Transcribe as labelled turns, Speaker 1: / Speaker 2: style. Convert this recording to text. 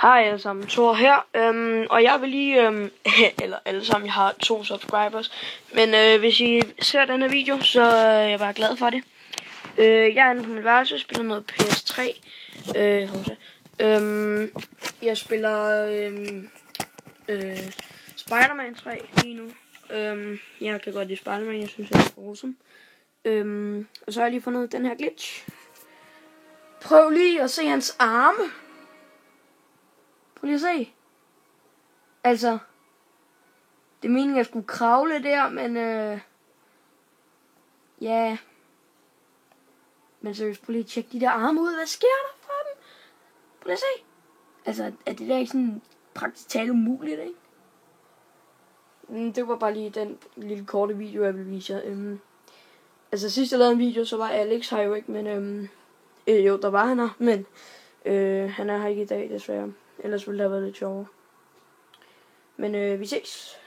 Speaker 1: Hej alle sammen, Thor her, og jeg vil lige, eller alle sammen, jeg har 2 subscribers, men hvis I ser den her video, så er jeg bare glad for det. Jeg er inde på mit værelse, spiller noget PS3, jeg spiller Spider-Man 3 lige nu. Jeg kan godt lide Spider-Man, jeg synes det er awesome. Og så har jeg lige fundet den her glitch. Prøv lige at se hans arme. Prøv lige at se. Altså, det er meningen, at jeg skulle kravle der, men ja. Men seriøst, prøv lige at tjekke de der arme ud. Hvad sker der for dem? Prøv lige at se. Altså, er det der ikke sådan praktisk talt umuligt, ikke? Det var bare lige den lille korte video, jeg ville vise jer. Altså, sidst jeg lavede en video, så var Alex her jo ikke, men jo, der var han her, men han er her ikke i dag, desværre. Ellers ville det have været lidt sjovere. Men vi ses.